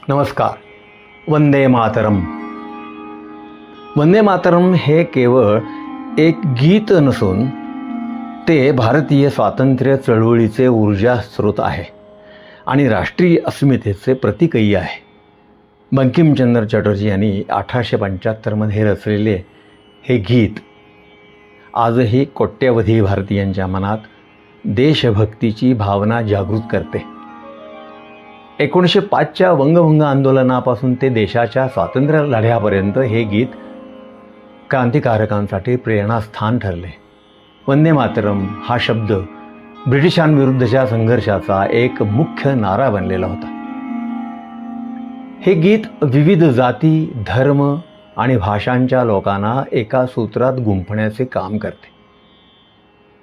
नमस्कार. वंदे मातरम. वंदे मातरम हे केवळ एक गीत नसून ते भारतीय स्वातंत्र्य चळवळीचे ऊर्जा स्रोत आहे आणि राष्ट्रीय अस्मितेचे प्रतीकही आहे. बंकिमचंद्र चटर्जी यांनी 1875मध्ये रचलेले हे गीत आजही कोट्यवधी भारतीयांच्या मनात देशभक्तीची भावना जागृत करते. 1905च्या वंगभंग आंदोलनापासून ते देशाच्या स्वातंत्र्य लढ्यापर्यंत हे गीत क्रांतिकारकांसाठी प्रेरणास्थान ठरले. वंदे मातरम हा शब्द ब्रिटिशांविरुद्धच्या संघर्षाचा एक मुख्य नारा बनलेला होता. हे गीत विविध जाती, धर्म आणि भाषांच्या लोकांना एका सूत्रात गुंफण्याचे काम करते.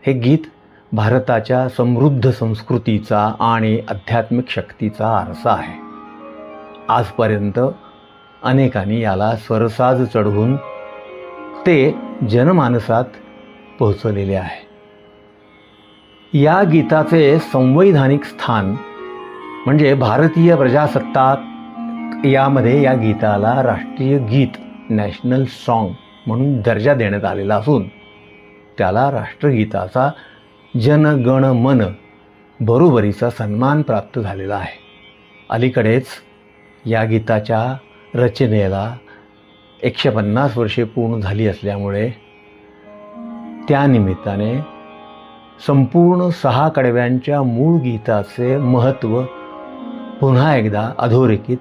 हे गीत भारताच्या समृद्ध संस्कृतीचा आणि आध्यात्मिक शक्तीचा आरसा आहे. आजपर्यंत अनेकांनी याला स्वरसाज चढवून ते जनमानसात पोहोचवलेले आहे. या गीताचे संवैधानिक स्थान म्हणजे भारतीय प्रजासत्ताक यामध्ये या गीताला राष्ट्रीय गीत, नॅशनल सॉन्ग म्हणून दर्जा देण्यात आलेला असून त्याला राष्ट्रगीताचा जन गण मन बरोबरीचा सन्मान प्राप्त झालेला आहे. अलीकडेच या गीताच्या रचनेला 150 वर्षे पूर्ण झाली असल्यामुळे त्यानिमित्ताने संपूर्ण 6 कडव्यांच्या मूळ गीताचे महत्त्व पुन्हा एकदा अधोरेखित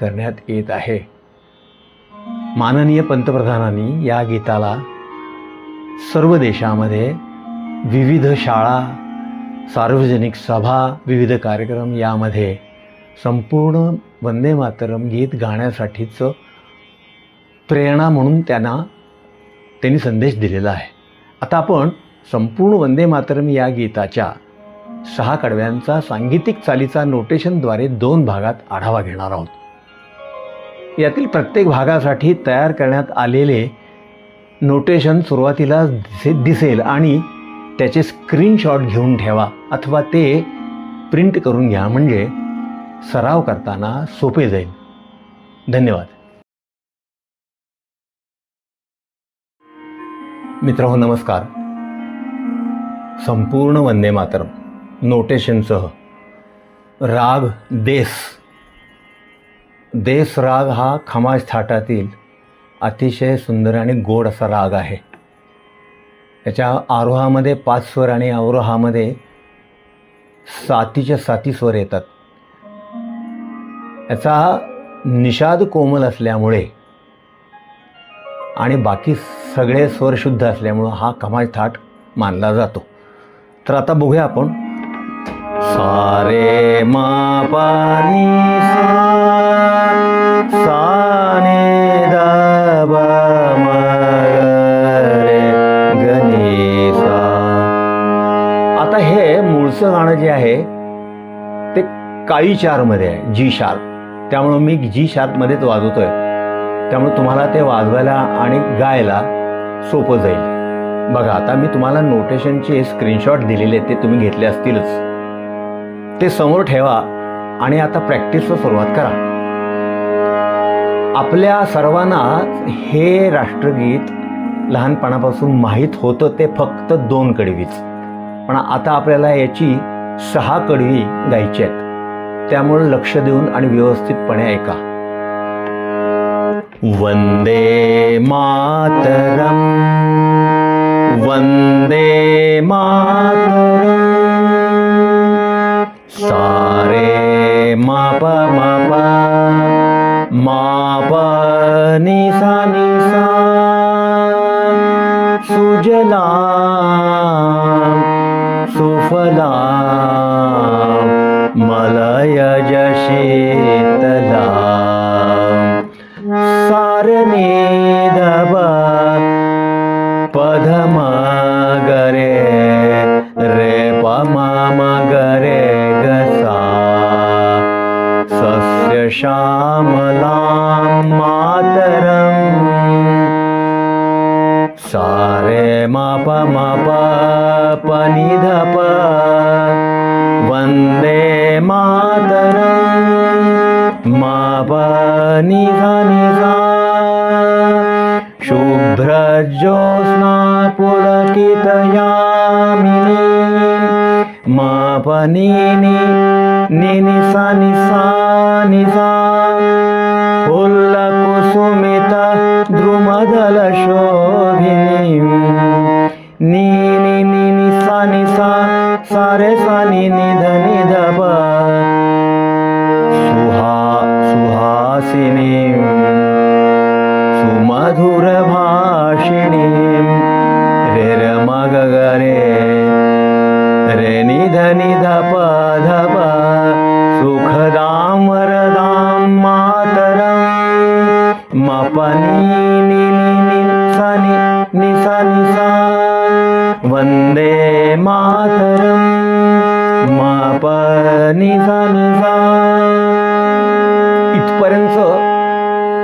करण्यात येत आहे. माननीय पंतप्रधानांनी या गीताला सर्व देशामध्ये विविध शाळा, सार्वजनिक सभा, विविध कार्यक्रम यामध्ये संपूर्ण वंदे मातरम गीत गाण्यासाठीचं प्रेरणा म्हणून त्यांनी संदेश दिलेला आहे. आता आपण संपूर्ण वंदे मातरम या गीताच्या 6 कडव्यांचा सांगीतिक चालीचा नोटेशनद्वारे 2 भागात आढावा घेणार आहोत. यातील प्रत्येक भागासाठी तयार करण्यात आलेले नोटेशन सुरुवातीला दिसेल आणि त्याचे स्क्रीनशॉट घेऊन ठेवा अथवा ते प्रिंट करून घ्या, म्हणजे सराव करताना सोपे जाईल. धन्यवाद. मित्रांनो नमस्कार. संपूर्ण वंदे मातरम नोटेशनसह राग देस राग हा खमाज थाटातील अतिशय सुंदर आणि गोड असा राग आहे. याच्या आरोहामध्ये 5 स्वर आणि अवरोहामध्ये 7च्या 7 स्वर येतात. याचा निषाद कोमल असल्यामुळे आणि बाकी सगळे स्वर शुद्ध असल्यामुळं हा खमाज थाट मानला जातो. तर आता बघूया आपण. सा रे मा पा नी सा ने दा बा मा रे ग नी सा. आता हे मूळचं गाणं जे आहे ते काळी 4मध्ये आहे, जी शार्प. त्यामुळं मी जी शार्पमध्येच वाजवतोय, त्यामुळे तुम्हाला ते वाजवायला आणि गायला सोपं जाईल. बघा आता मी तुम्हाला नोटेशनचे स्क्रीनशॉट दिलेले ते तुम्ही घेतले असतीलच. ते समोर ठेवा आणि आता प्रॅक्टिसला सुरुवात करा. आपल्या सर्वांना हे राष्ट्रगीत लहानपणापासून माहीत होतं ते फक्त 2 कडवीच, पण आता आपल्याला याची 6 कडवी गायची आहेत. त्यामुळे लक्ष देऊन आणि व्यवस्थितपणे ऐका. वंदे मातरम वंदे मातरम सा रे मा पा नी सा सुजलाम सुफलाम मलयज शीतलाम सारने दबा पधम गरे रे पम गरे गसा सस्य श्यामलां मातरम सारे मा प नि ध प वंदे मातरम मा पा नि सा नि सा शुभ्रज्योत्स्ना पुलकितयामिनी मा पा नि नि नि सा नि सा नि सा फुल्लकुसुमित द्रुमदलशोभिनी नि नि सा नि सा सा रे सा नि ध नि ध प सुहासिनी सुमधुर भाषिणी रे र म ग ग रे नि ध प ध प सुखदां वरदां मातरं म प नि सा नि सा वंदे मातरं म प नि सा इथपर्यंत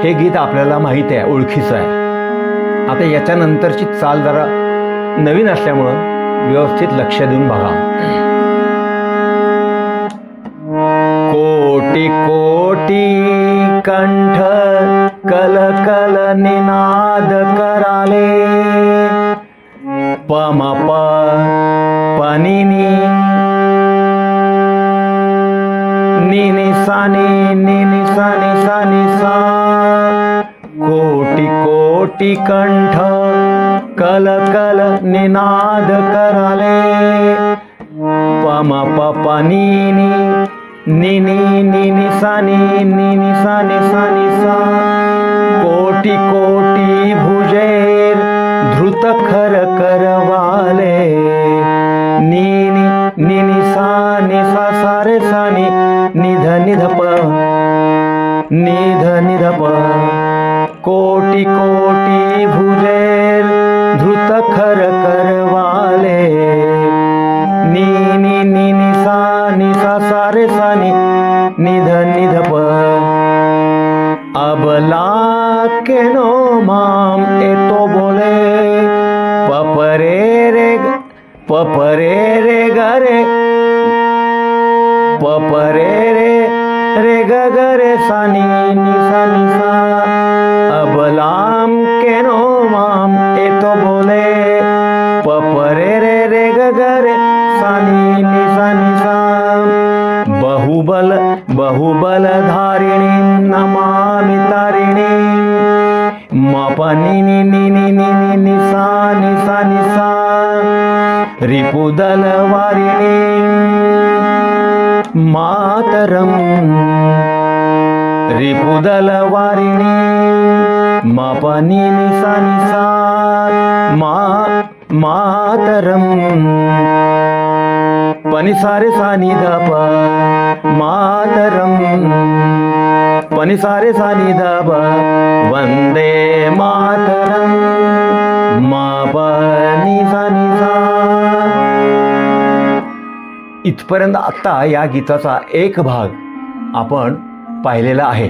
हे गीत आपल्याला माहीत आहे, ओळखीचं आहे. आता याच्यानंतरची चाल जरा नवीन असल्यामुळं व्यवस्थित लक्ष देऊन बघा. कोटी कोटी कंठ कल कल निनाद कराले प म प नि नि सा नि सा कोटी कोटी कंठ कल कल निनाद कराले प म प नि नि सा सा कोटी कोटी भुजेर धृत खर करवाले नि सा सा रे सा नि ध प नि ध प कोटी कोटी भुजेर धृत खर करवाले नि सा सा रे सा नि ध प अबला के नो माम एतो बोले पपरे रे गरे पपरे रे ग रे सा नि सा अबलाम के नो माम एतो बोले पपरे रे ग रे सा नि सा बहुबल धारिणी नमामि तारिणी म प नि सा रिपुदल वारिणी मातरं रिपुदल वारिणी म प नि सा मातरं पनि सा रे सा नि ध प मातरं पनि सा रे सा नि ध प वंदे मातरं म प नि सा इथपर्यंत आता या गीताचा एक भाग आपण पाहिलेला आहे.